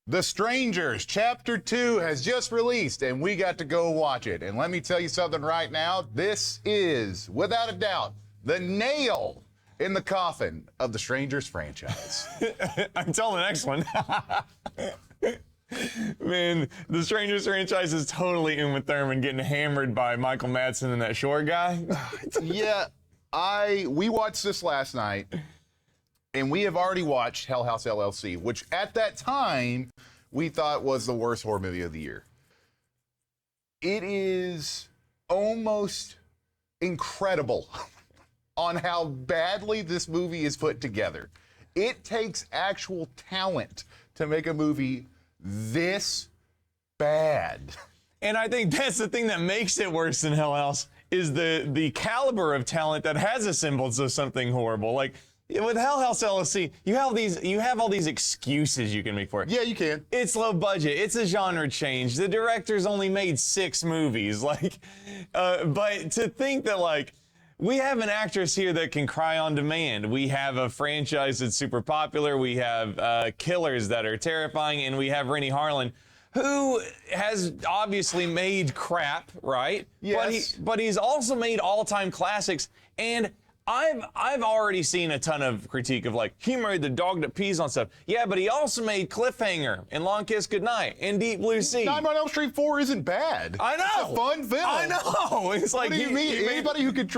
The Strangers Chapter 2 has just released, and we got to go watch it. And let me tell you something right now. This is, without a doubt, the nail in the coffin of the Strangers franchise. Until the next one. Man, the Strangers franchise is totally Uma Thurman getting hammered by Michael Madsen and that short guy. Yeah, we watched this last night, and we have already watched Hell House LLC, which at that time we thought was the worst horror movie of the year. It is almost incredible on how badly this movie is put together. It takes actual talent to make a movie this bad. And I think that's the thing that makes it worse than Hell House is the caliber of talent that has assembled to something horrible. Like with Hell House LLC, you have all these excuses you can make for it. Yeah, you can. It's low budget. It's a genre change. The director's only made 6 movies. Like, but to think that like we have an actress here that can cry on demand. We have a franchise that's super popular. We have killers that are terrifying, and we have Rennie Harlan, who has obviously made crap, right? Yes. But he's also made all-time classics, and I've already seen a ton of critique of like, he made The Dog That Pees on Stuff. Yeah, but he also made Cliffhanger and Long Kiss Goodnight and Deep Blue Sea. Nightmare on Elm Street 4 isn't bad. I know. It's a fun film. I know. It's like, what do you mean? Anybody who could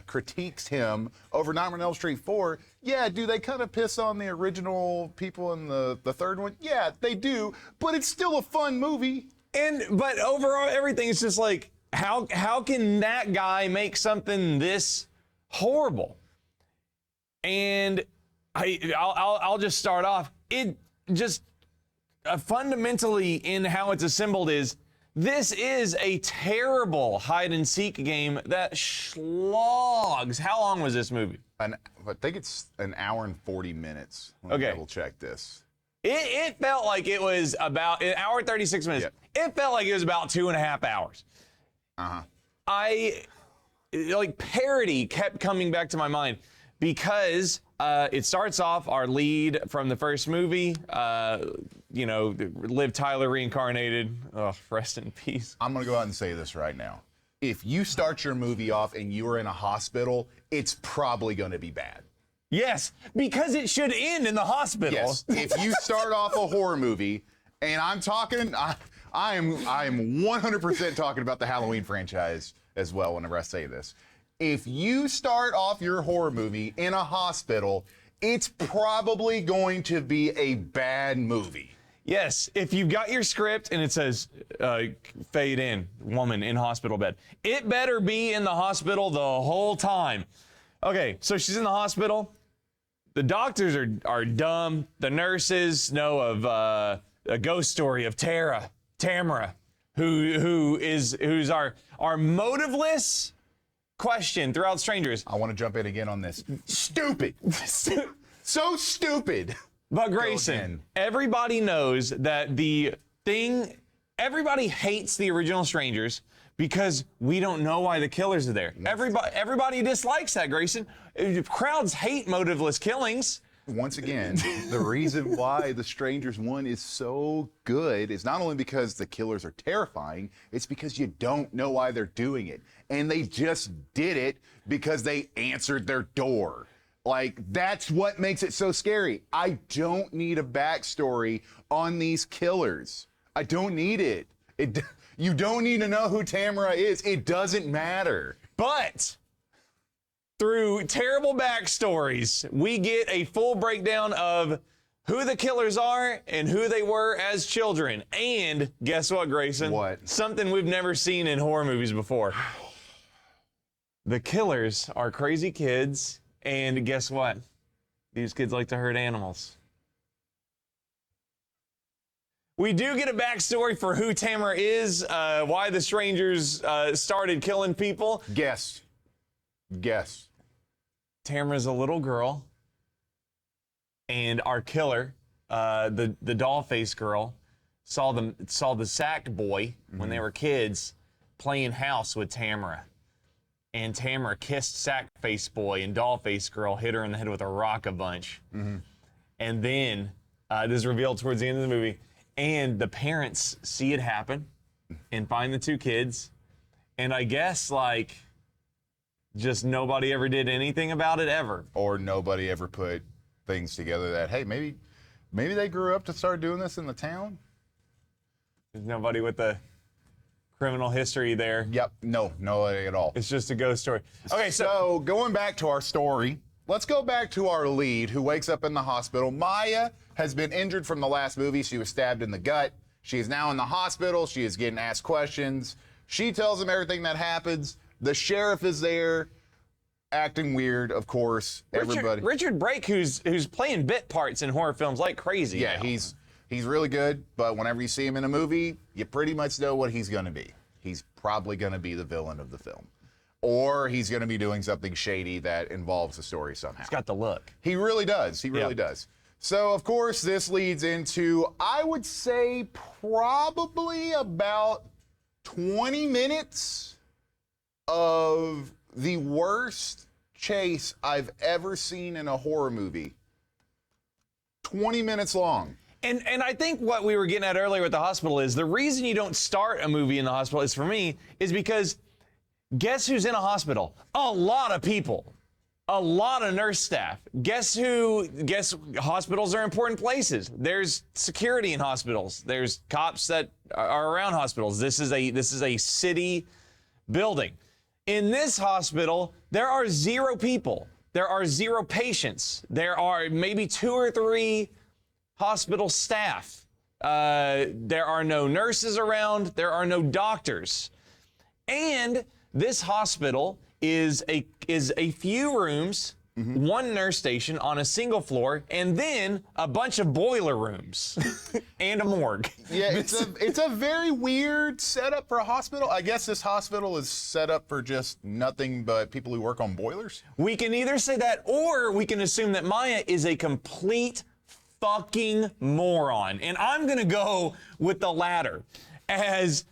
critiques him over Nightmare on Elm Street 4, yeah, do they kind of piss on the original people in the third one? Yeah, they do, but it's still a fun movie. But overall, everything is just like, how can that guy make something this horrible? And I'll just start off. It just fundamentally in how it's assembled is this is a terrible hide and seek game that slogs. How long was this movie? I think it's an hour and 40 minutes. Let me double check this. It felt like it was about an hour and 36 minutes. Yep. It felt like it was about 2.5 hours. Parody kept coming back to my mind because it starts off our lead from the first movie, Liv Tyler reincarnated. Oh, rest in peace. I'm going to go out and say this right now. If you start your movie off and you are in a hospital, it's probably going to be bad. Yes, because it should end in the hospital. Yes, if you start off a horror movie, and I'm talking... I am 100% talking about the Halloween franchise as well whenever I say this. If you start off your horror movie in a hospital, it's probably going to be a bad movie. Yes, if you've got your script and it says fade in, woman in hospital bed, it better be in the hospital the whole time. Okay, so she's in the hospital. The doctors are dumb. The nurses know of a ghost story of Tamara, who's our motiveless question throughout Strangers. I want to jump in again on this. Stupid. So stupid. But Greyson, everybody knows that everybody hates the original Strangers because we don't know why the killers are there. Everybody dislikes that, Greyson. Crowds hate motiveless killings. Once again, the reason why The Strangers 1 is so good is not only because the killers are terrifying, it's because you don't know why they're doing it. And they just did it because they answered their door. Like, that's what makes it so scary. I don't need a backstory on these killers. I don't need it. You don't need to know who Tamara is. It doesn't matter. But through terrible backstories, we get a full breakdown of who the killers are and who they were as children. And guess what, Greyson? What? Something we've never seen in horror movies before. The killers are crazy kids, and guess what? These kids like to hurt animals. We do get a backstory for who Tamara is, why the Strangers started killing people. Guess. Tamara's a little girl, and our killer, the doll-faced girl, saw the sack boy when they were kids playing house with Tamara. And Tamara kissed sack-faced boy, and doll-faced girl hit her in the head with a rock a bunch. And then This is revealed towards the end of the movie. And the parents see it happen and find the two kids. And I guess, like, just nobody ever did anything about it ever. Or nobody ever put things together that, hey, maybe they grew up to start doing this in the town? There's nobody with the criminal history there. Yep, no at all. It's just a ghost story. Okay, So going back to our story, let's go back to our lead who wakes up in the hospital. Maya has been injured from the last movie. She was stabbed in the gut. She is now in the hospital. She is getting asked questions. She tells him everything that happens. The sheriff is there, acting weird, of course. Everybody. Richard Brake, who's playing bit parts in horror films like crazy. Yeah, now. he's really good, but whenever you see him in a movie, you pretty much know what he's going to be. He's probably going to be the villain of the film. Or he's going to be doing something shady that involves the story somehow. He's got the look. He really does. He really does. So, of course, this leads into, I would say, probably about 20 minutes of the worst chase I've ever seen in a horror movie. 20 minutes long. And I think what we were getting at earlier with the hospital is the reason you don't start a movie in the hospital is, for me, is because guess who's in a hospital? A lot of people. A lot of nurse staff. Guess hospitals are important places. There's security in hospitals. There's cops that are around hospitals. This is a city building. In this hospital, there are 0 people. There are 0 patients. There are maybe 2 or 3 hospital staff. There are no nurses around. There are no doctors. And this hospital is a few rooms, 1 nurse station on a single floor, and then a bunch of boiler rooms and a morgue. Yeah, it's a very weird setup for a hospital. I guess this hospital is set up for just nothing but people who work on boilers. We can either say that, or we can assume that Maya is a complete fucking moron. And I'm gonna go with the latter, as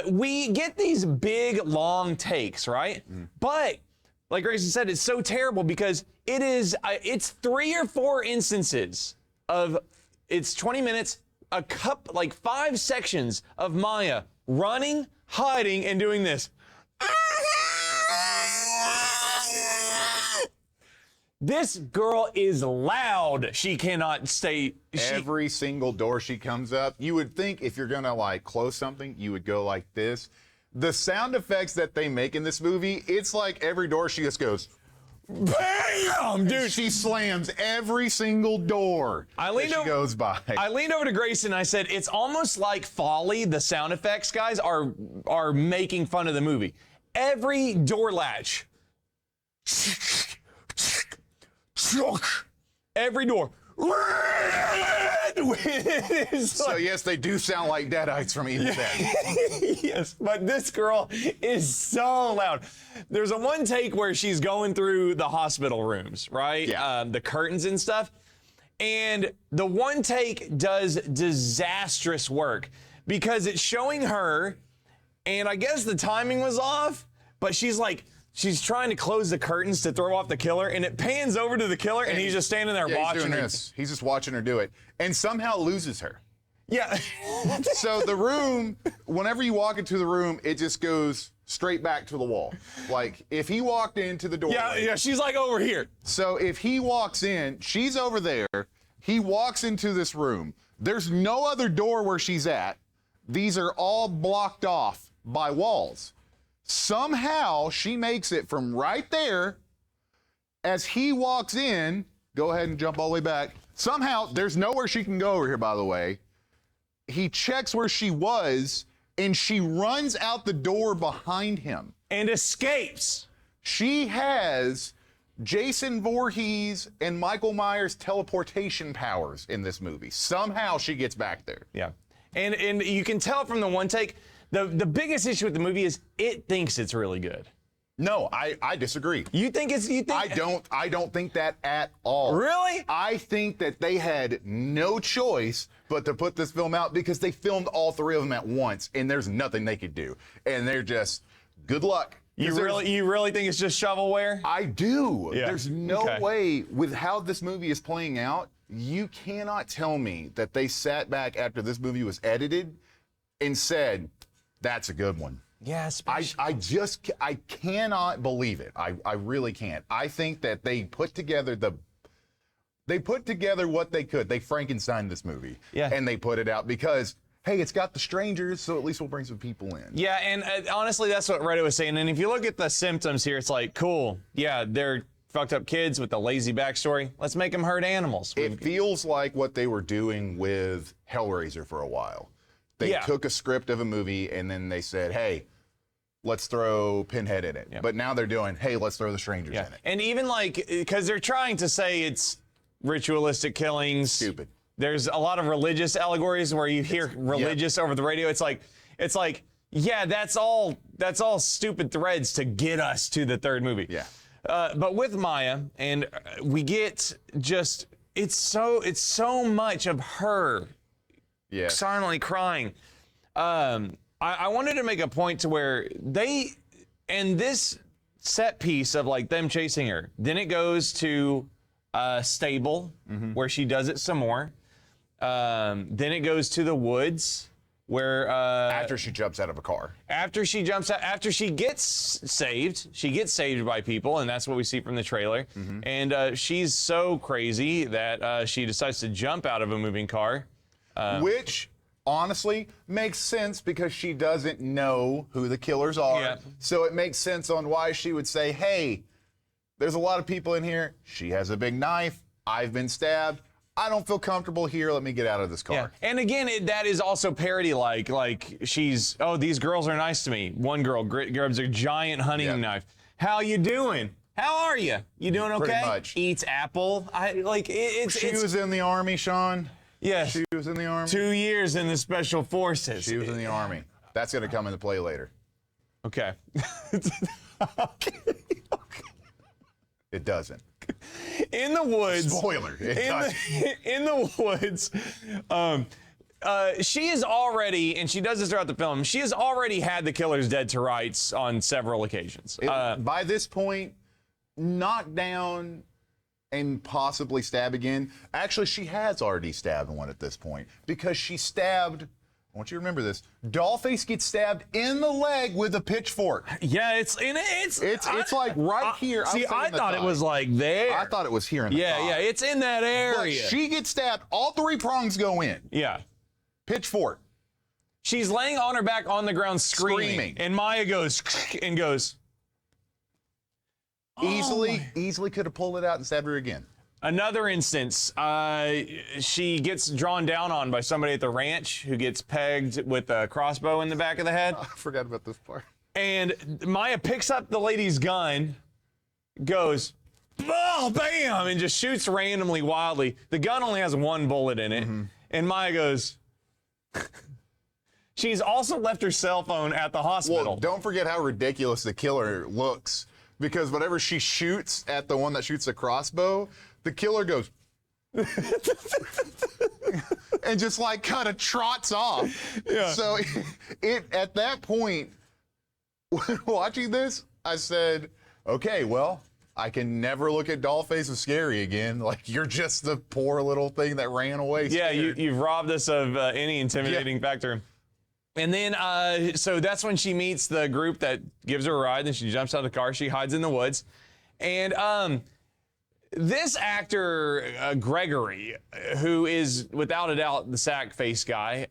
we get these big, long takes, right? But, like Greyson said, it's so terrible because it's 3 or 4 instances of, it's 20 minutes, like 5 sections of Maya running, hiding, and doing this. This girl is loud. She cannot stay. Every single door she comes up, you would think if you're gonna like close something, you would go like this. The sound effects that they make in this movie, it's like every door she just goes, bam, dude. She slams every single door she goes by. I leaned over to Greyson and I said, it's almost like Folly, the sound effects guys, are making fun of the movie. Every door latch. Every door. So yes, they do sound like deadites from either side. Yes, but this girl is so loud. There's a one take where she's going through the hospital rooms, right? Yeah. The curtains and stuff. And the one take does disastrous work because it's showing her, and I guess the timing was off, but she's trying to close the curtains to throw off the killer, and it pans over to the killer, and he's just standing there watching he's doing her. this. He's just watching her do it, and somehow loses her. Yeah. So the room, whenever you walk into the room, it just goes straight back to the wall. Like if he walked into the doorway. Yeah, she's like over here. So if he walks in, she's over there. He walks into this room. There's no other door where she's at. These are all blocked off by walls. Somehow she makes it from right there. As he walks in, go ahead and jump all the way back. Somehow, there's nowhere she can go over here, by the way. He checks where she was, and she runs out the door behind him. And escapes. She has Jason Voorhees and Michael Myers' teleportation powers in this movie. Somehow she gets back there. Yeah. And you can tell from the one take, the biggest issue with the movie is it thinks it's really good. No, I disagree. You think? I don't think that at all. Really? I think that they had no choice but to put this film out because they filmed all 3 of them at once, and there's nothing they could do. And they're just, good luck. You really think it's just shovelware? I do. Yeah. There's no way, with how this movie is playing out, you cannot tell me that they sat back after this movie was edited and said, that's a good one. Yes. I cannot believe it. I really can't. I think that they put together what they could. They Frankensteined this movie. Yeah. And they put it out because, hey, it's got the strangers, so at least we'll bring some people in. Yeah, and honestly, that's what Reddit was saying. And if you look at the symptoms here, it's like, cool. Yeah, they're fucked up kids with a lazy backstory. Let's make them hurt animals. It feels like what they were doing with Hellraiser for a while. They took a script of a movie and then they said, hey, let's throw Pinhead in it. Yeah. But now they're doing, hey, let's throw the strangers in it. And even like, because they're trying to say it's ritualistic killings. Stupid. There's a lot of religious allegories where you hear religious over the radio. It's like, yeah, that's all stupid threads to get us to the third movie. Yeah. But with Maya, and we get just, it's so much of her silently crying. I wanted to make a point to where this set piece of like them chasing her, then it goes to a stable where she does it some more. Then it goes to the woods where after she jumps out of a car. After she gets saved by people, and that's what we see from the trailer. And she's so crazy that she decides to jump out of a moving car. Which honestly makes sense because she doesn't know who the killers are. Yeah. So it makes sense on why she would say, hey, there's a lot of people in here. She has a big knife. I've been stabbed. I don't feel comfortable here. Let me get out of this car. Yeah. And again, that is also parody-like. Like these girls are nice to me. One girl grabs a giant hunting knife. How you doing? How are you? You doing okay? Pretty much. Eats apple. She was in the Army, Shaun. Yes. She was in the Army. 2 years in the Special Forces. She was in the Army. That's going to come into play later. Okay. It doesn't. In the woods. Spoiler. In the woods. She is already, and she does this throughout the film, she has already had the killers dead to rights on several occasions. By this point, knocked down and possibly stab again. Actually, she has already stabbed one at this point because she stabbed, I want you to remember this, Dollface gets stabbed in the leg with a pitchfork. Yeah, it's like right here. See, I thought it was like there. I thought it was here in the thigh. Yeah, it's in that area. But she gets stabbed, all three prongs go in. Yeah. Pitchfork. She's laying on her back on the ground screaming. And Maya goes and goes. Easily could have pulled it out and stabbed her again. Another instance, she gets drawn down on by somebody at the ranch who gets pegged with a crossbow in the back of the head. I forgot about this part. And Maya picks up the lady's gun, goes, oh, bam, and just shoots randomly, wildly. The gun only has one bullet in it. And Maya goes, she's also left her cell phone at the hospital. Well, don't forget how ridiculous the killer looks. Because whenever she shoots at the one that shoots the crossbow, the killer goes and just like kind of trots off. Yeah. So at that point, watching this, I said, okay, well, I can never look at Dollface as scary again. Like, you're just the poor little thing that ran away. Yeah, you've robbed us of any intimidating factor. And then, so that's when she meets the group that gives her a ride. Then she jumps out of the car. She hides in the woods. And this actor, Gregory, who is without a doubt the sack face guy,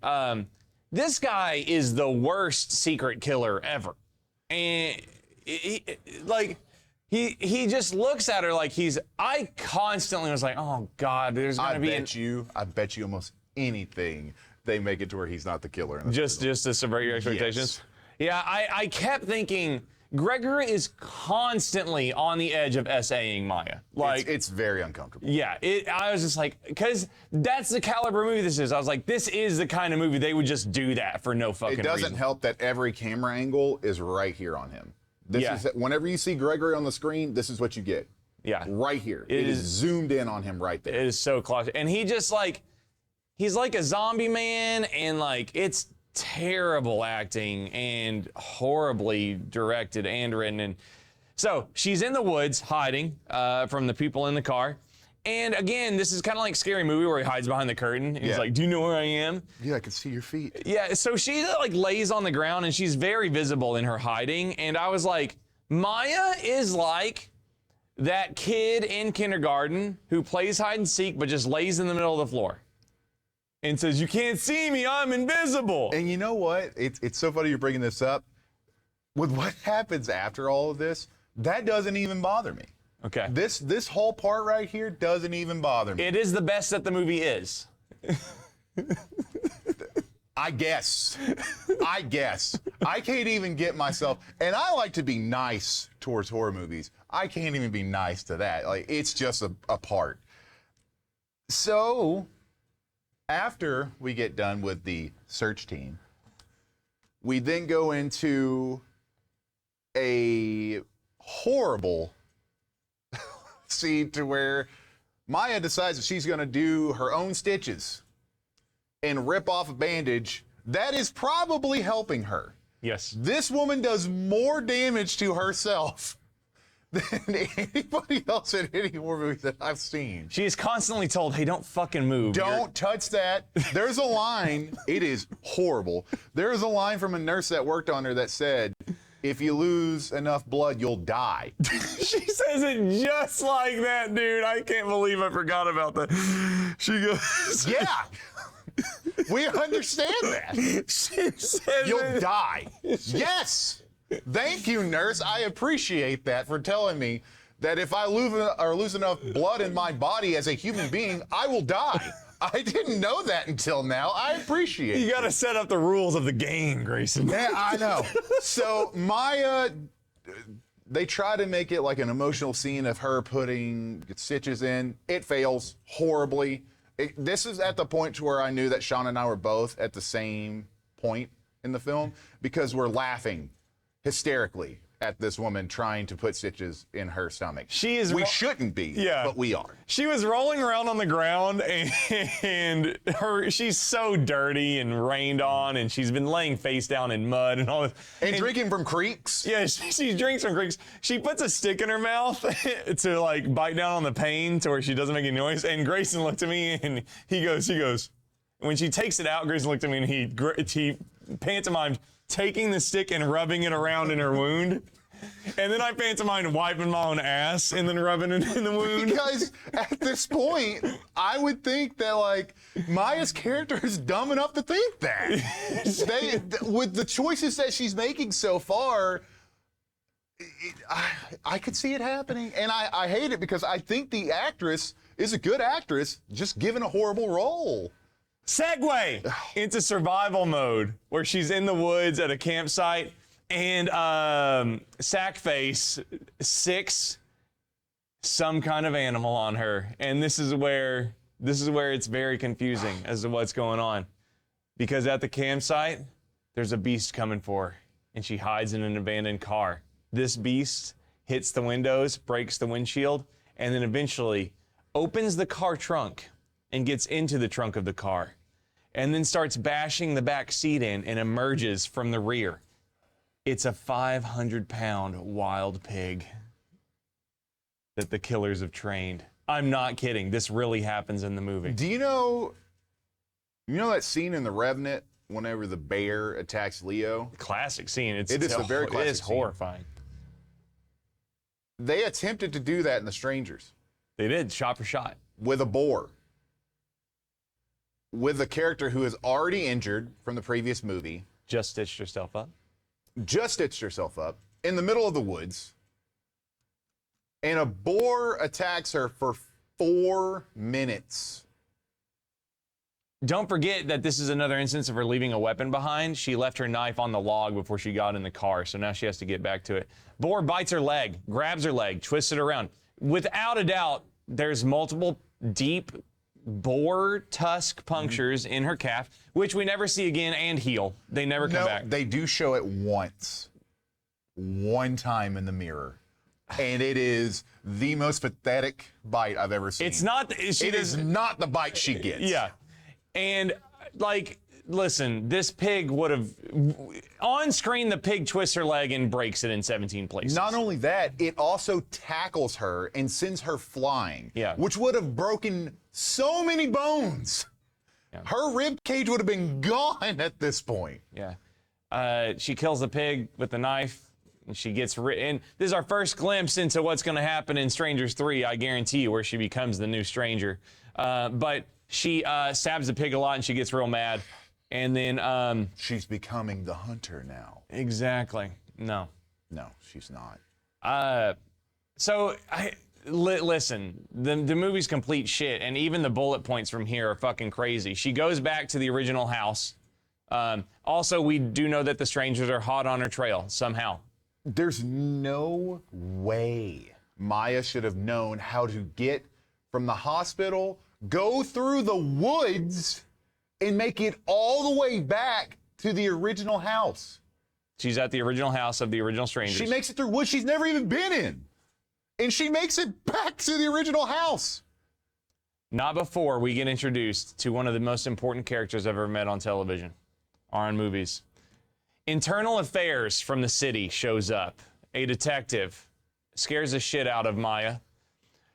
this guy is the worst secret killer ever. And he just looks at her like I constantly was like, oh God, there's gonna be. I bet you almost anything they make it to where he's not the killer. Just to subvert your expectations. Yes. Yeah, I kept thinking Gregory is constantly on the edge of SAing Maya. Like it's very uncomfortable. Yeah, I was just like, because that's the caliber movie this is. I was like, this is the kind of movie they would just do that for no fucking reason. It doesn't help that every camera angle is right here on him. This is whenever you see Gregory on the screen, this is what you get. Yeah. Right here. It is zoomed in on him right there. It is so close. And he just like, he's like a zombie man, and like it's terrible acting and horribly directed and written. And so she's in the woods hiding from the people in the car. And again, this is kind of like Scary Movie where he hides behind the curtain. And he's like, do you know where I am? Yeah, I can see your feet. Yeah, so she like lays on the ground and she's very visible in her hiding. And I was like, Maya is like that kid in kindergarten who plays hide and seek but just lays in the middle of the floor and says, you can't see me, I'm invisible. And you know what? It's so funny you're bringing this up. With what happens after all of this, that doesn't even bother me. Okay. This whole part right here doesn't even bother me. It is the best that the movie is. I guess. I can't even get myself, and I like to be nice towards horror movies. I can't even be nice to that. Like, it's just a part. So, after we get done with the search team, we then go into a horrible scene to where Maya decides that she's going to do her own stitches and rip off a bandage that is probably helping her. Yes. This woman does more damage to herself than anybody else in any horror movie that I've seen. She is constantly told, hey, don't fucking move. Don't touch that. There's a line, it is horrible. There is a line from a nurse that worked on her that said, if you lose enough blood, you'll die. She says it just like that, dude. I can't believe I forgot about that. She goes, yeah. We understand that. She says You'll die. Yes. Thank you, nurse. I appreciate that for telling me that if I lose enough blood in my body as a human being, I will die. I didn't know that until now. I appreciate it. You got to set up the rules of the game, Greyson. Yeah, I know. So Maya, they try to make it like an emotional scene of her putting stitches in. It fails horribly. This is at the point to where I knew that Shaun and I were both at the same point in the film because we're laughing hysterically at this woman trying to put stitches in her stomach. We shouldn't be, but we are. She was rolling around on the ground and she's so dirty and rained on and she's been laying face down in mud and all this. And drinking from creeks. Yeah, she drinks from creeks. She puts a stick in her mouth to like bite down on the pain to where she doesn't make any noise. And Greyson looked at me and he goes, when she takes it out, Greyson looked at me and he pantomimed taking the stick and rubbing it around in her wound. And then I pantomimed wiping my own ass and then rubbing it in the wound. Because at this point, I would think that, like, Maya's character is dumb enough to think that. With the choices that she's making so far, I could see it happening. And I hate it because I think the actress is a good actress, just given a horrible role. Segue into survival mode, where she's in the woods at a campsite, and Sackface sicks some kind of animal on her, and this is where it's very confusing as to what's going on, because at the campsite there's a beast coming for her, and she hides in an abandoned car. This beast hits the windows, breaks the windshield, and then eventually opens the car trunk and gets into the trunk of the car, and then starts bashing the back seat in and emerges from the rear. It's a 500-pound wild pig that the killers have trained. I'm not kidding. This really happens in the movie. Do you know that scene in The Revenant whenever the bear attacks Leo? Classic scene. It is a very classic It is scene. horrifying. They attempted to do that in The Strangers. They did, shot for shot. With a boar. With a character who is already injured from the previous movie. Just stitched herself up. In the middle of the woods. And a boar attacks her for 4 minutes. Don't forget that this is another instance of her leaving a weapon behind. She left her knife on the log before she got in the car, so now she has to get back to it. Boar bites her leg, grabs her leg, twists it around. Without a doubt, there's multiple deep boar tusk punctures in her calf, which we never see again, and heel. They never come back. They do show it once. One time in the mirror. And it is the most pathetic bite I've ever seen. It's not. It is not the bite she gets. Yeah. And, like, listen, this pig would have, on screen, the pig twists her leg and breaks it in 17 places. Not only that, it also tackles her and sends her flying, which would have broken so many bones. Yeah. Her rib cage would have been gone at this point. Yeah. She kills the pig with the knife. And she gets and this is our first glimpse into what's going to happen in Strangers 3, I guarantee you, where she becomes the new stranger. But she stabs the pig a lot and she gets real mad. And then she's becoming the hunter now. Exactly. No, she's not. Listen, the movie's complete shit, and even the bullet points from here are fucking crazy. She goes back to the original house. Also, we do know that the strangers are hot on her trail somehow. There's no way Maya should have known how to get from the hospital, go through the woods, and make it all the way back to the original house. She's at the original house of the original strangers. She makes it through woods she's never even been in. And she makes it back to the original house. Not before we get introduced to one of the most important characters I've ever met on television or in movies. Internal Affairs from the city shows up. A detective scares the shit out of Maya,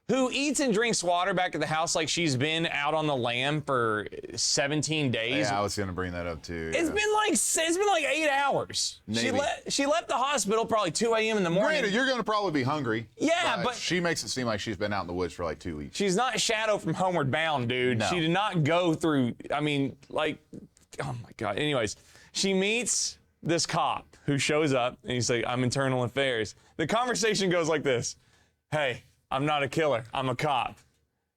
who eats and drinks water back at the house like she's been out on the lam for 17 days. Yeah, I was going to bring that up too. Yeah. It's been like 8 hours. Maybe. She left the hospital probably 2 a.m. in the morning. Granted, you're going to probably be hungry. Yeah, but she makes it seem like she's been out in the woods for like 2 weeks. She's not Shadow from Homeward Bound, dude. No. She did not go through, oh my God. Anyways, she meets this cop who shows up and he's like, I'm Internal Affairs. The conversation goes like this. Hey, I'm not a killer. I'm a cop.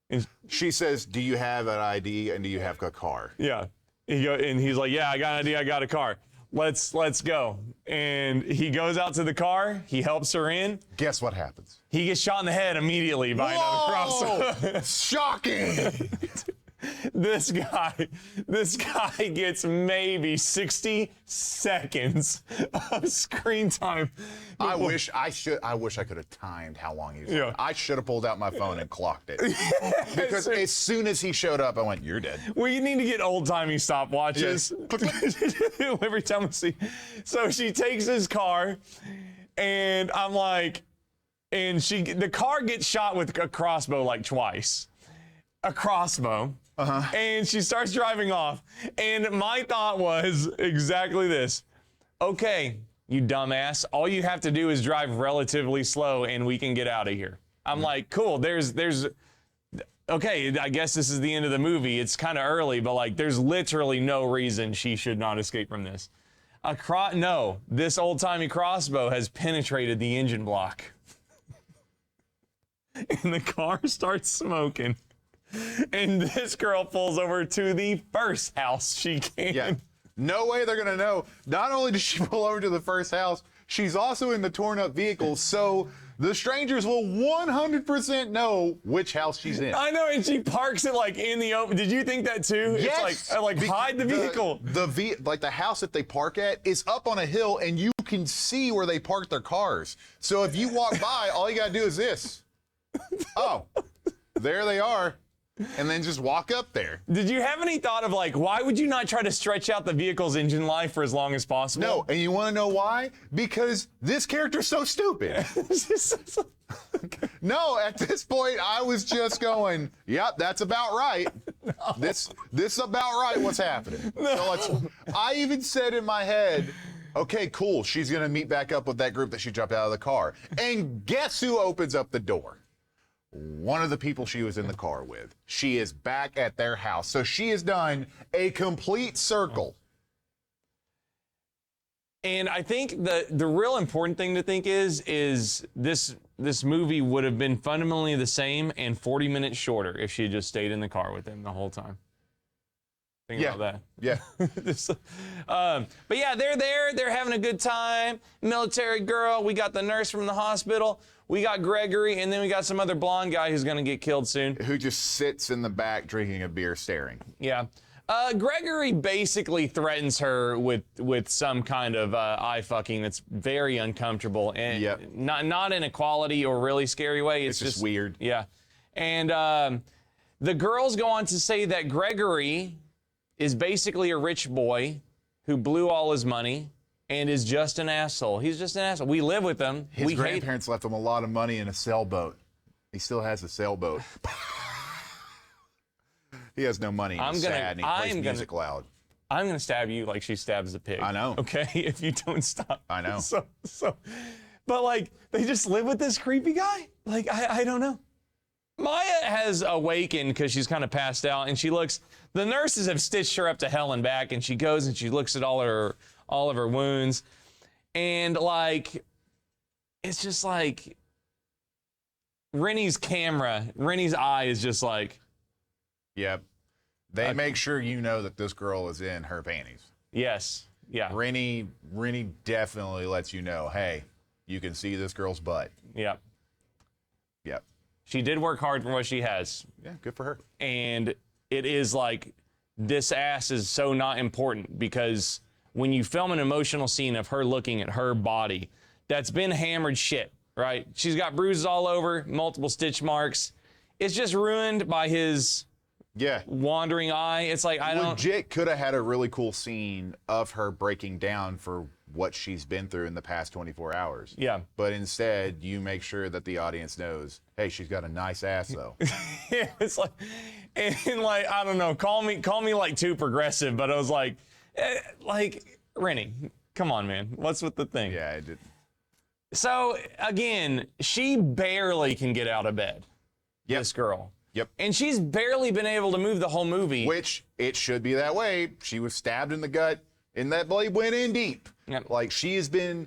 And she says, do you have an ID and do you have a car? Yeah. And he's like, yeah, I got an ID. I got a car. Let's go. And he goes out to the car. He helps her in. Guess what happens? He gets shot in the head immediately by another crossbow. Shocking. This guy gets maybe 60 seconds of screen time. I wish I could have timed how long he was. Yeah. I should have pulled out my phone and clocked it. Because as soon as he showed up, I went, "You're dead." We need to get old-timey stopwatches. Yes. Every time we see. So she takes his car, and I'm like, the car gets shot with a crossbow like twice. A crossbow. And she starts driving off. And my thought was exactly this. Okay, you dumbass. All you have to do is drive relatively slow and we can get out of here. I'm like, cool, okay, I guess this is the end of the movie. It's kind of early, but like there's literally no reason she should not escape from this. No, this old-timey crossbow has penetrated the engine block. And the car starts smoking. And this girl pulls over to the first house she can. Yeah. No way they're going to know. Not only does she pull over to the first house, she's also in the torn up vehicle. So the strangers will 100% know which house she's in. I know, and she parks it like in the open. Did you think that too? Yes. It's like hide the vehicle. The house that they park at is up on a hill and you can see where they park their cars. So if you walk by, all you got to do is this. Oh, there they are. And then just walk up there. Did you have any thought of like, why would you not try to stretch out the vehicle's engine life for as long as possible? No, and you want to know why? Because this character's so stupid. No, at this point, I was just going, yep, that's about right. No. This is about right what's happening. No. So I even said in my head, okay, cool, she's going to meet back up with that group that she jumped out of the car. And guess who opens up the door? One of the people she was in the car with. She is back at their house. So she has done a complete circle. And I think the real important thing to think is this movie would have been fundamentally the same and 40 minutes shorter if she had just stayed in the car with him the whole time. Think about that. Yeah. But yeah, they're there. They're having a good time. Military girl. We got the nurse from the hospital. We got Gregory, and then we got some other blonde guy who's going to get killed soon. Who just sits in the back drinking a beer staring. Yeah. Gregory basically threatens her with some kind of eye fucking that's very uncomfortable. And not in a quality or really scary way. It's just weird. Yeah. And the girls go on to say that Gregory is basically a rich boy who blew all his money and is just an asshole. He's just an asshole. We live with him. His grandparents left him a lot of money in a sailboat. He still has a sailboat. He has no money. He's sad and he plays music loud. I'm gonna stab you like she stabs a pig. I know. Okay, if you don't stop. I know. But like, they just live with this creepy guy. Like, I don't know. Maya has awakened because she's kind of passed out, and she looks. The nurses have stitched her up to hell and back, and she goes and she looks at all of her wounds, and like, it's just like Rennie's eye is just like. Yep. They make sure you know that this girl is in her panties. Yes. Yeah. Rennie definitely lets you know, hey, you can see this girl's butt. Yep. Yep. She did work hard for what she has. Yeah, good for her. And it is like, this ass is so not important, because when you film an emotional scene of her looking at her body, that's been hammered shit, right? She's got bruises all over, multiple stitch marks. It's just ruined by his wandering eye. It's like, I don't. Legit could have had a really cool scene of her breaking down for what she's been through in the past 24 hours. Yeah. But instead, you make sure that the audience knows, hey, she's got a nice ass though. Yeah, it's like, and like, I don't know, call me like too progressive, but I was like Rennie, come on, man, what's with the thing? Yeah, I did. So again, she barely can get out of bed. Yep. This girl. Yep. And she's barely been able to move the whole movie. Which, it should be that way. She was stabbed in the gut, and that blade went in deep. Yep. Like, she has been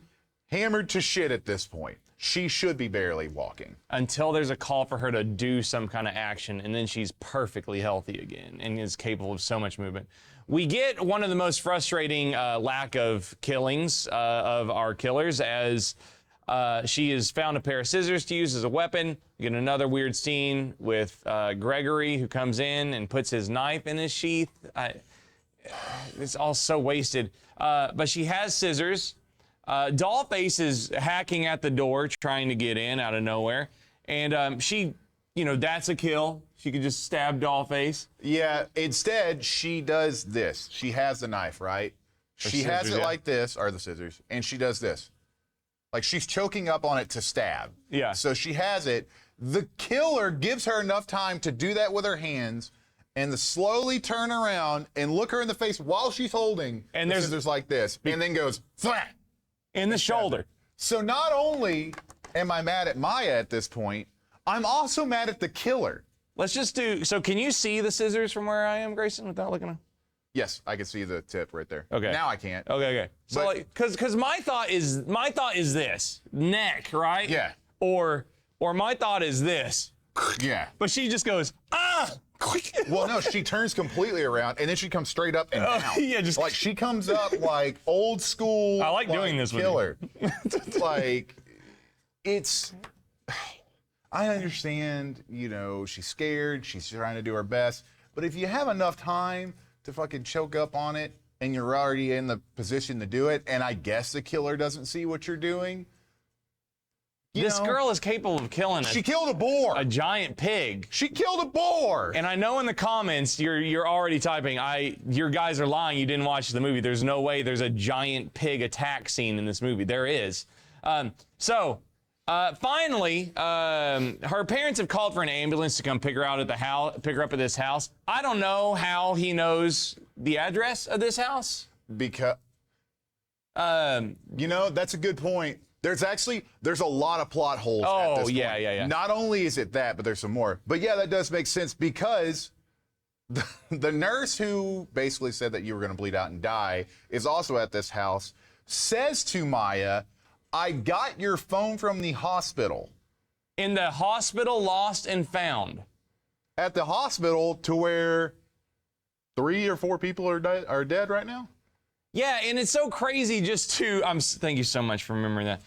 hammered to shit at this point. She should be barely walking. Until there's a call for her to do some kind of action, and then she's perfectly healthy again and is capable of so much movement. We get one of the most frustrating lack of killings of our killers, as she has found a pair of scissors to use as a weapon. We get another weird scene with Gregory, who comes in and puts his knife in his sheath. It's all so wasted. But she has scissors. Dollface is hacking at the door, trying to get in out of nowhere. And she, that's a kill. She could just stab Dollface. Yeah, instead, she does this. She has the knife, right? She has it like this, or the scissors, and she does this. Like, she's choking up on it to stab. Yeah. So she has it. The killer gives her enough time to do that with her hands and to slowly turn around and look her in the face while she's holding the scissors like this, and then goes, flat. In the shoulder. So not only am I mad at Maya at this point, I'm also mad at the killer. Let's just do, so can you see the scissors from where I am, Grayson, without looking at them? Yes, I can see the tip right there. Okay. Now I can't. Okay. So, But- like, because my thought is this neck, right? Yeah. Or my thought is this, Yeah. but she just goes Well, no, she turns completely around, and then she comes straight up and down. yeah, just like, she comes up like old school. I like doing this with killer. Like, it's. I understand, she's scared. She's trying to do her best. But if you have enough time to fucking choke up on it, and you're already in the position to do it, and I guess the killer doesn't see what you're doing. This girl is capable of killing She killed a boar. a giant pig. She killed a boar. And I know in the comments you're already typing, your guys are lying, you didn't watch the movie. There's no way there's a giant pig attack scene in this movie. There is. Finally, her parents have called for an ambulance to come pick her up at this house. I don't know how he knows the address of this house. Because, that's a good point. There's a lot of plot holes at this point. Yeah. Not only is it that, but there's some more. But yeah, that does make sense, because the nurse who basically said that you were going to bleed out and die is also at this house, says to Maya, I got your phone from the hospital. In the hospital, lost and found. At the hospital, to where 3 or 4 people are dead right now? Yeah, and it's so crazy just to, thank you so much for remembering that.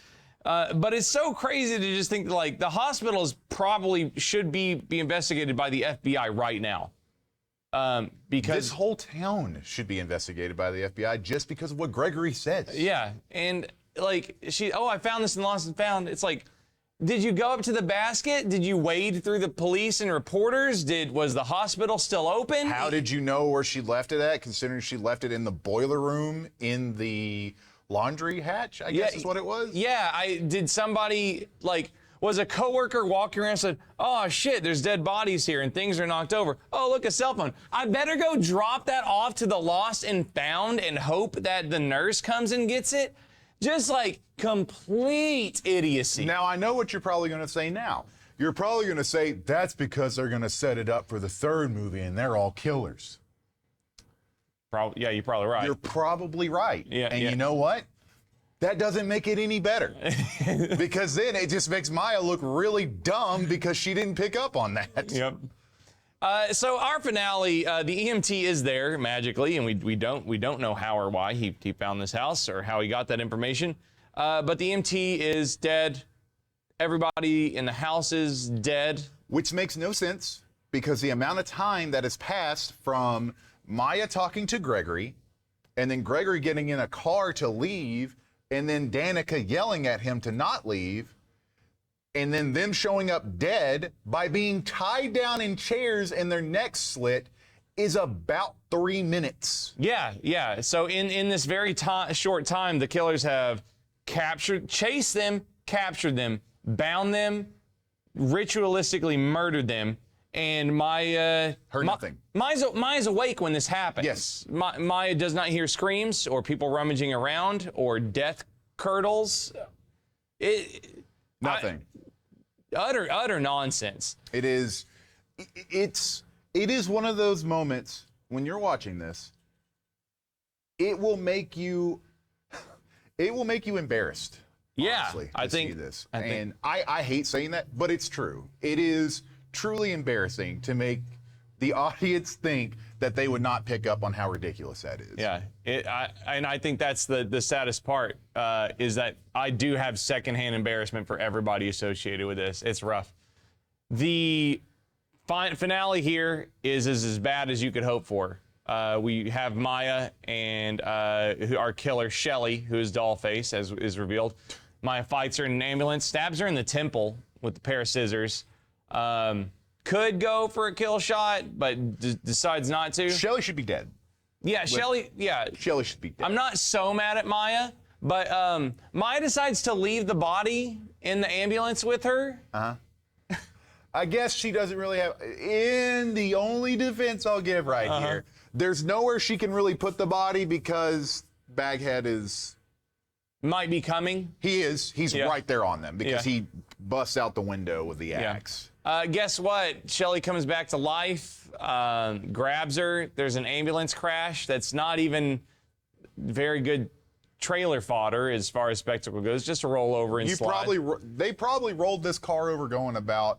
But it's so crazy to just think, like, the hospitals probably should be investigated by the FBI right now. Because this whole town should be investigated by the FBI just because of what Gregory says. Yeah, and like I found this in Lost and Found. It's like, Did you go up to the basket? Did you wade through the police and reporters? Was the hospital still open? How did you know where she left it at, considering she left it in the boiler room in the laundry hatch, I guess is what it was? Yeah, did somebody, was a coworker walking around and said, oh shit, there's dead bodies here and things are knocked over. Oh, look, a cell phone. I better go drop that off to the lost and found and hope that the nurse comes and gets it. Just complete idiocy. Now, I know what you're probably going to say now. You're probably going to say, that's because they're going to set it up for the third movie and they're all killers. Yeah, you're probably right. You're probably right. Yeah, and yeah. you know what? That doesn't make it any better. Because then it just makes Maya look really dumb because she didn't pick up on that. Yep. So our finale, the EMT is there magically, and we don't know how or why he found this house or how he got that information. But the EMT is dead. Everybody in the house is dead. Which makes no sense because the amount of time that has passed from Maya talking to Gregory and then Gregory getting in a car to leave and then Danica yelling at him to not leave, and then them showing up dead by being tied down in chairs and their necks slit is about 3 minutes. Yeah. So in this very short time, the killers have chased them, captured them, bound them, ritualistically murdered them, and Maya Heard nothing. Maya's awake when this happens. Yes. Maya does not hear screams or people rummaging around or death curdles. Nothing. Utter nonsense. It is one of those moments when you're watching this, it will make you embarrassed. Yeah, Honestly, I to think see this. I think- And I hate saying that, but it's true. It is truly embarrassing to make the audience think that they would not pick up on how ridiculous that is. Yeah, and I think that's the saddest part, is that I do have secondhand embarrassment for everybody associated with this. It's rough. The finale here is as bad as you could hope for. We have Maya and our killer, Shelly, who is Dollface, as is revealed. Maya fights her in an ambulance, stabs her in the temple with a pair of scissors. Could go for a kill shot, but decides not to. Shelly should be dead. Yeah, Shelly should be dead. I'm not so mad at Maya, but Maya decides to leave the body in the ambulance with her. I guess she doesn't really have, in the only defense I'll give right here, there's nowhere she can really put the body because Baghead Might be coming. he's Yeah. right there on them because Yeah. he busts out the window with the axe. Guess what? Shelly comes back to life, grabs her. There's an ambulance crash that's not even very good trailer fodder as far as spectacle goes. Just a roll over and slide. They probably rolled this car over going about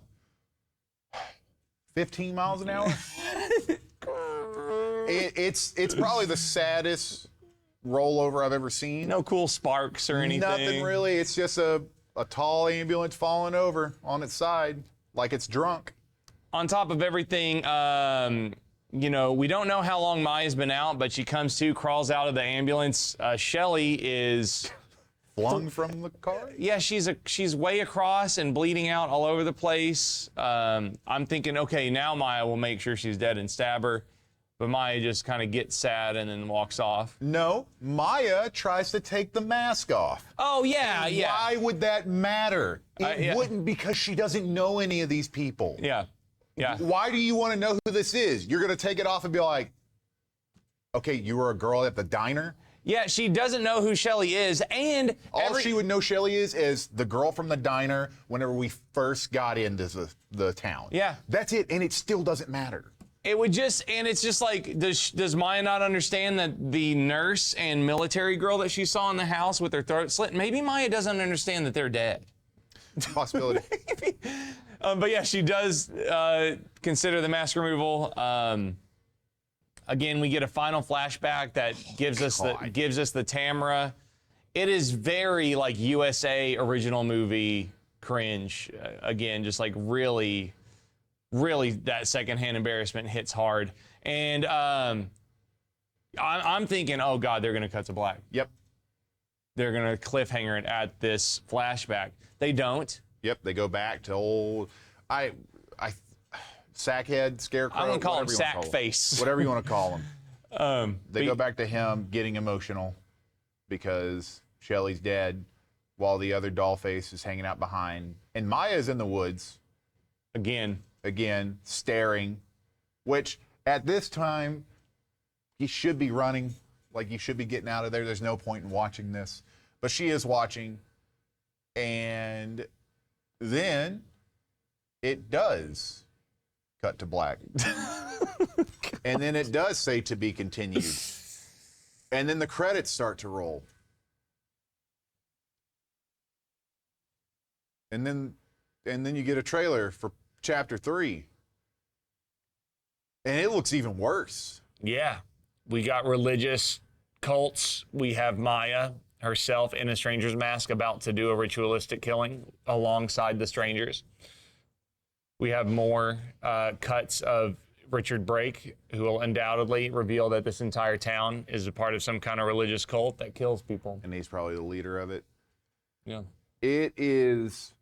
15 miles an hour. It's probably the saddest rollover I've ever seen. No cool sparks or anything. Nothing really. It's just a tall ambulance falling over on its side like it's drunk. On top of everything, we don't know how long Maya's been out, but she comes to, crawls out of the ambulance. Shelly is Flung from the car? Yeah, she's way across and bleeding out all over the place. I'm thinking, okay, now Maya will make sure she's dead and stab her. But Maya just kind of gets sad and then walks off. No, Maya tries to take the mask off. Oh, yeah, yeah. Why would that matter? It yeah. wouldn't, because she doesn't know any of these people. Yeah, yeah. Why do you want to know who this is? You're going to take it off and be like, okay, you were a girl at the diner? Yeah, she doesn't know who Shelly is, and All she would know Shelly is the girl from the diner whenever we first got into the town. Yeah. That's it, and it still doesn't matter. it would just, and it's just like, does Maya not understand that the nurse and military girl that she saw in the house with her throat slit, maybe Maya doesn't understand that they're dead. Possibility. But yeah, she does consider the mask removal. Again, we get a final flashback that gives us the Tamara. It is very like USA original movie cringe. Again, just like really that secondhand embarrassment hits hard. And I'm thinking, oh God, they're gonna cut to black. Yep. They're gonna cliffhanger it at this flashback. They don't. Yep, they go back to old, Sackhead, Scarecrow. I'm gonna call him whatever you wanna call Sackface. Whatever you want to call him. They but- go back to him getting emotional because Shelly's dead while the other Dollface is hanging out behind. And Maya's in the woods. Again, staring, which at this time, he should be running. Like, you should be getting out of there. There's no point in watching this. But she is watching. And then it does cut to black. And then it does say to be continued. And then the credits start to roll. And then you get a trailer for Chapter 3. And it looks even worse. Yeah. We got religious cults. We have Maya herself in a stranger's mask about to do a ritualistic killing alongside the strangers. We have more cuts of Richard Brake, who will undoubtedly reveal that this entire town is a part of some kind of religious cult that kills people. And he's probably the leader of it. Yeah. It is...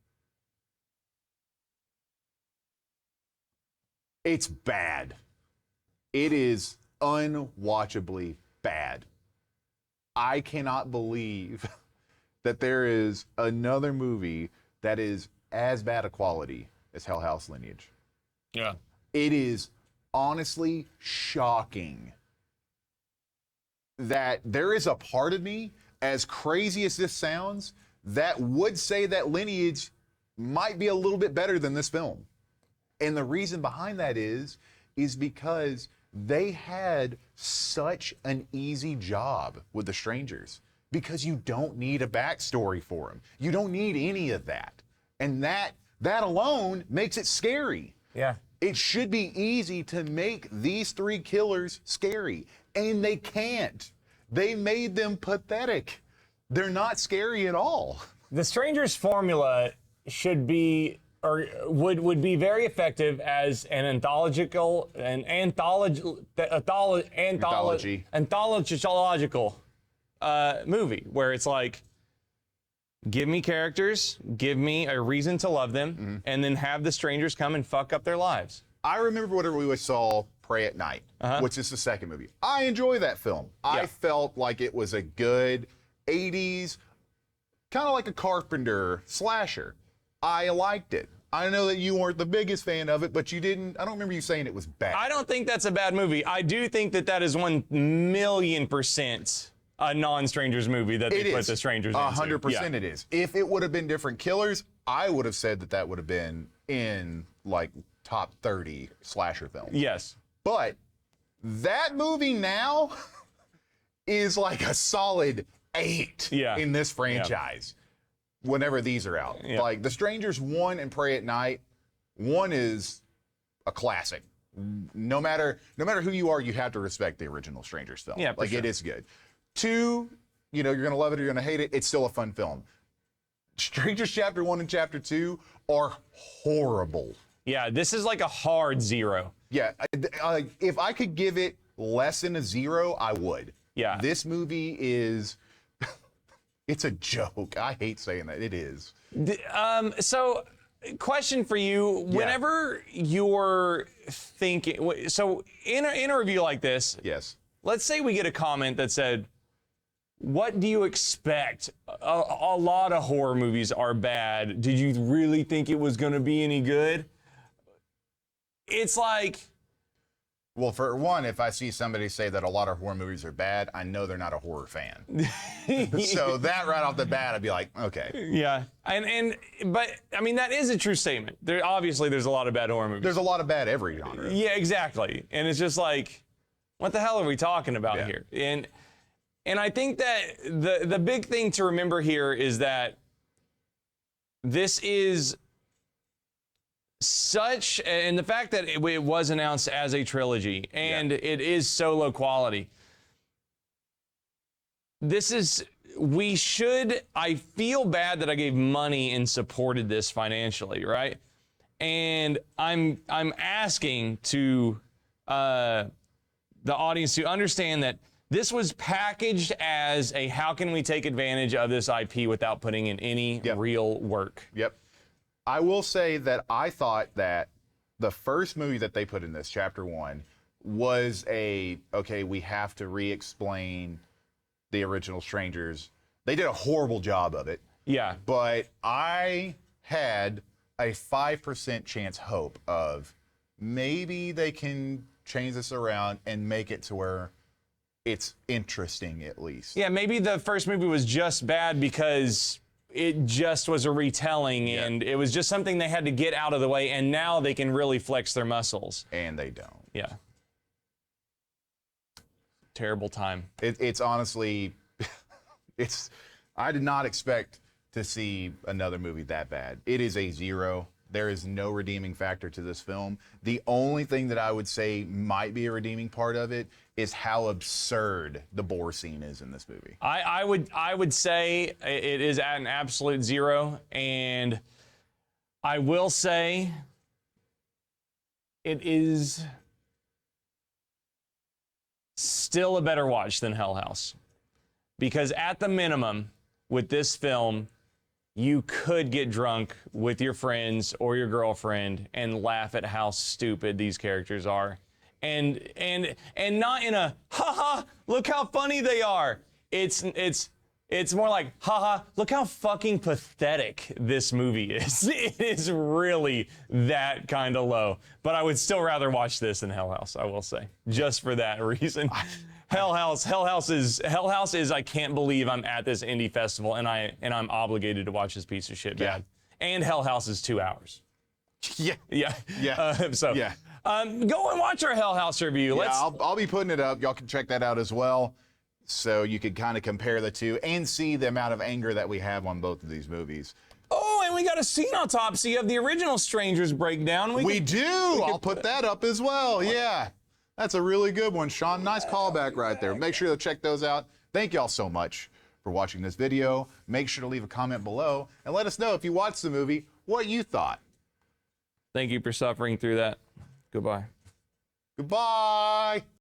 It's bad. It is unwatchably bad. I cannot believe that there is another movie that is as bad a quality as Hell House Lineage. Yeah. It is honestly shocking that there is a part of me, as crazy as this sounds, that would say that Lineage might be a little bit better than this film. And the reason behind that is because they had such an easy job with the strangers, because you don't need a backstory for them. You don't need any of that. And that alone makes it scary. Yeah. It should be easy to make these three killers scary, and they can't. They made them pathetic. They're not scary at all. The Stranger's formula should be, or would be very effective as an anthological movie where it's like, give me characters, give me a reason to love them, and then have the strangers come and fuck up their lives. I remember whenever we saw Pray at Night, which is the second movie. I enjoy that film. I felt like it was a good 80s, kind of like a Carpenter slasher. I liked it. I know that you weren't the biggest fan of it, but you didn't, I don't remember you saying it was bad. I don't think that's a bad movie. I do think that is 1,000,000% a non-strangers movie that they put the strangers into. 100% it is. If it would have been different killers, I would have said that would have been in like top 30 slasher films. Yes. But that movie now is like a solid 8 in this franchise whenever these are out. Yeah. Like The Strangers 1 and Pray at Night, 1 is a classic. No matter who you are, you have to respect the original Strangers film. Yeah, like it is good. 2, you're going to love it or you're going to hate it. It's still a fun film. Strangers Chapter 1 and Chapter 2 are horrible. Yeah, this is like a hard 0. Yeah, if I could give it less than a 0, I would. Yeah. This movie is, it's a joke. I hate saying that. It is. So, question for you. Whenever you're thinking, so in a review like this, Yes. let's say we get a comment that said, what do you expect? A lot of horror movies are bad. Did you really think it was going to be any good? It's like... Well, for one, if I see somebody say that a lot of horror movies are bad, I know they're not a horror fan. So that right off the bat, I'd be like, okay. Yeah. But, I mean, that is a true statement. Obviously, there's a lot of bad horror movies. There's a lot of bad every genre. Yeah, exactly. And it's just like, what the hell are we talking about here? And I think that the big thing to remember here is that this is such, and the fact that it was announced as a trilogy and it is so low quality. I feel bad that I gave money and supported this financially, right? And I'm asking to the audience to understand that this was packaged as a how can we take advantage of this IP without putting in any real work. Yep. I will say that I thought that the first movie that they put in this, Chapter 1, was okay, we have to re-explain the original Strangers. They did a horrible job of it. Yeah. But I had a 5% chance hope of maybe they can change this around and make it to where it's interesting at least. Yeah, maybe the first movie was just bad because it just was a retelling and it was just something they had to get out of the way, and now they can really flex their muscles. And they don't. Yeah. Terrible time. It's honestly, I did not expect to see another movie that bad. It is a 0. There is no redeeming factor to this film. The only thing that I would say might be a redeeming part of it is how absurd the boar scene is in this movie. I would say it is at an absolute 0, and I will say it is still a better watch than Hell House, because at the minimum with this film, you could get drunk with your friends or your girlfriend and laugh at how stupid these characters are. And not in a, haha, look how funny they are. It's more like, haha, look how fucking pathetic this movie is. It is really that kind of low. But I would still rather watch this than Hell House, I will say, just for that reason. Hell House is I can't believe I'm at this indie festival and I'm obligated to watch this piece of shit bad. And Hell House is 2 hours. Yeah. Yeah. Yeah. Go and watch our Hell House review. Yeah, I'll be putting it up. Y'all can check that out as well. So you could kind of compare the two and see the amount of anger that we have on both of these movies. Oh, and we got a scene autopsy of the original Strangers breakdown. We do. I'll put that up as well. Yeah. That's a really good one, Shaun. Nice callback right there. Make sure to check those out. Thank y'all so much for watching this video. Make sure to leave a comment below and let us know if you watched the movie, what you thought. Thank you for suffering through that. Goodbye. Goodbye.